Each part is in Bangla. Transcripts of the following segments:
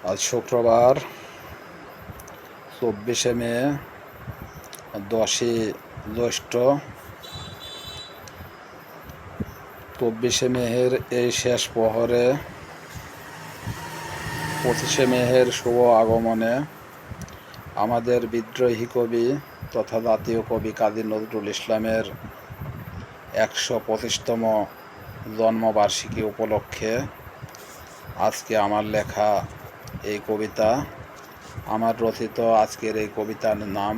আজ শুক্রবার 24শে মে, 10ই জ্যৈষ্ঠ। 24শে মের এই শেষ প্রহরে 25শে মের শুভ আগমনে আমাদের বিদ্রোহী কবি তথা জাতীয় কবি কাজী নজরুল ইসলামের 125তম জন্মবার্ষিকী উপলক্ষে আজকে আমার লেখা এই কবিতা, আমার রচিত আজকের এই কবিতার নাম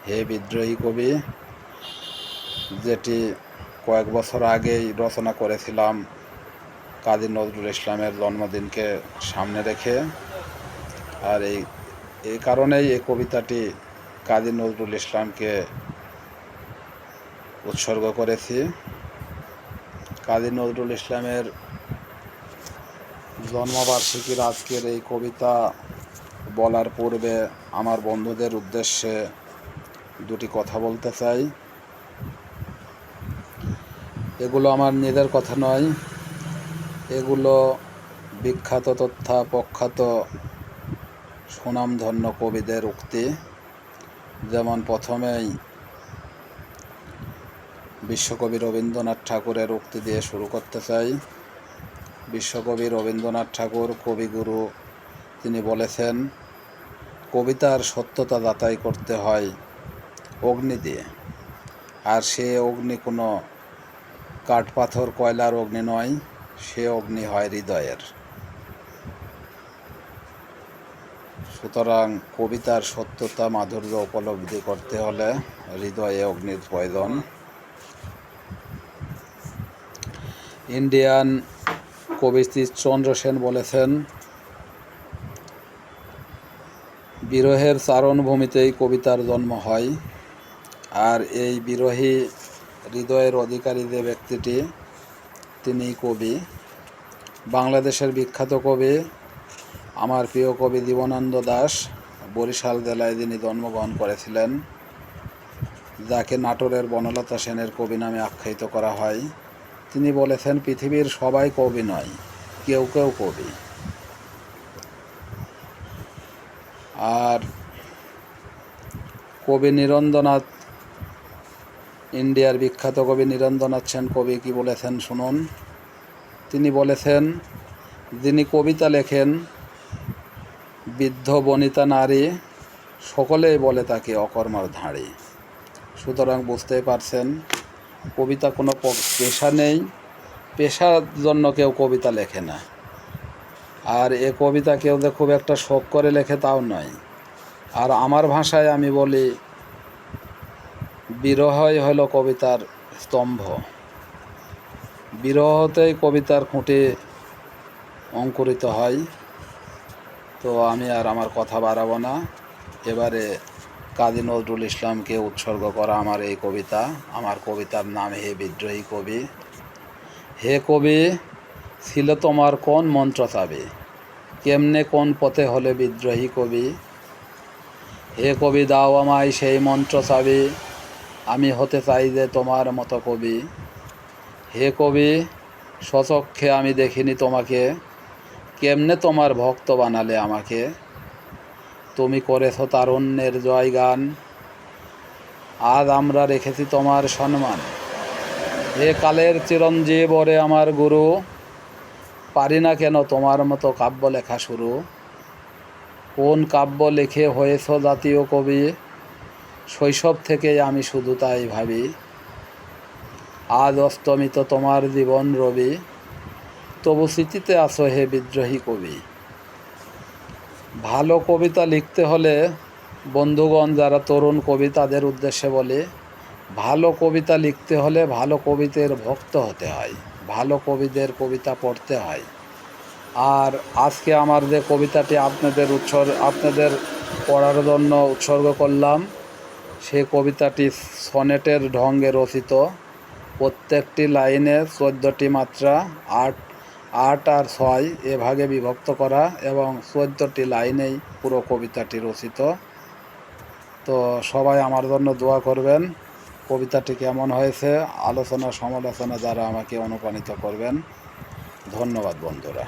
হে বিদ্রোহী কবি, যেটি কয়েক বছর আগেই রচনা করেছিলাম কাজী নজরুল ইসলামের জন্মদিনকে সামনে রেখে। আর এই কারণেই এই কবিতাটি কাজী নজরুল ইসলামকে উৎসর্গ করেছি। কাজী নজরুল ইসলামের জন্মবার্ষিকীর আজকের এই কবিতা বলার পূর্বে আমার বন্ধুদের উদ্দেশ্যে দুটি কথা বলতে চাই। এগুলো আমার নিজের কথা নয়, এগুলো বিখ্যাত তথা প্রখ্যাত সুনামধন্য কবিদের উক্তি। যেমন প্রথমেই বিশ্বকবি রবীন্দ্রনাথ ঠাকুরের উক্তি দিয়ে শুরু করতে চাই। বিশ্বকবি রবীন্দ্রনাথ ঠাকুর, কবিগুরু, তিনি বলেছেন, কবিতার সত্যতা যাচাই করতে হয় অগ্নি দিয়ে, আর সে অগ্নি কোনো কাঠ পাথর কয়লার অগ্নি নয়, সে অগ্নি হয় হৃদয়ের। সুতরাং কবিতার সত্যতা মাধুর্য উপলব্ধি করতে হলে হৃদয়ে অগ্নির প্রয়োজন। ইন্ডিয়ান কবি চন্দ্র সেন বলেছেন, বিরহের চারণভূমিতেই কবিতার জন্ম হয়। আর এই বিরহী হৃদয়ের অধিকারী যে ব্যক্তিটি, তিনি কবি। বাংলাদেশের বিখ্যাত কবি, আমার প্রিয় কবি জীবনানন্দ দাশ বরিশাল জেলায় যিনি জন্মগ্রহণ করেছিলেন, যাকে নাটোরের বনলতা সেনের কবি নামে আখ্যায়িত করা হয়, তিনি বলেছেন, পৃথিবীর সবাই কবি নয়, কেউ কেউ কবি। আর কবি নীরেন্দ্রনাথ, ইন্ডিয়ার বিখ্যাত কবি নীরেন্দ্রনাথ সেন কবি কি বলেছেন শুনুন। তিনি বলেছেন, যিনি কবিতা লেখেন, বৃদ্ধ বনিতা নারী, সকলেই বলে তাকে অকর্মার ধাড়ি। সুতরাং বুঝতেই পারছেন, কবিতা কোনো পেশা নেই, পেশার জন্য কেউ কবিতা লেখে না। আর এ কবিতা কেউ যে খুব একটা শখ করে লেখে তাও নয়। আর আমার ভাষায় আমি বলি, বিরহই হলো কবিতার স্তম্ভ। বিরহতেই কবিতার খুঁটি অঙ্কুরিত হয়। তো আমি আর আমার কথা বাড়াবো না। এবারে কাজী নজরুল ইসলামকে উৎসর্গ করা আমার এই কবিতা। আমার কবিতার নাম হে বিদ্রোহী কবি। হে কবি, ছিল তোমার কোন মন্ত্র চাবি, কেমনে কোন পথে হলে বিদ্রোহী কবি। হে কবি, দাও আমায় সেই মন্ত্র চাবি, আমি হতে চাই যে তোমার মতো কবি। হে কবি, স্বচক্ষে আমি দেখিনি তোমাকে, কেমনে তোমার ভক্ত বানালে আমাকে। তুমি করেছ তারুণ্যের জয়গান, আজ আমরা রেখেছি তোমার সম্মান। হে কালের চিরঞ্জীব ওরে আমার গুরু, পারি না কেন তোমার মতো কাব্য লেখা শুরু। কোন কাব্য লিখে হয়েছ জাতীয় কবি, শৈশব থেকেই আমি শুধু তাই ভাবি। আজ অস্তমিত তোমার জীবন রবি, তবু স্মৃতিতে আছো হে বিদ্রোহী কবি। ভালো কবিতা লিখতে হলে বন্ধুগণ যারা তরুণ কবি, তাদের উদ্দেশ্যে বলে, ভালো কবিতা লিখতে হলে ভালো কবিদের ভক্ত হতে হয়, ভালো কবিদের কবিতা পড়তে হয়। আর আজকে আমার যে কবিতাটি আপনাদের পড়ার জন্য উৎসর্গ করলাম, সে কবিতাটি সনেটের ঢঙ্গে রচিত। প্রত্যেকটি লাইনে 14টি মাত্রা, 8 আর 6 এভাগে বিভক্ত করা, এবং 14টি লাইনেই পুরো কবিতাটি রচিত। তো সবাই আমার জন্য দোয়া করবেন। কবিতাটি কেমন হয়েছে আলোচনা সমালোচনা দ্বারা আমাকে অনুপ্রাণিত করবেন। ধন্যবাদ বন্ধুরা।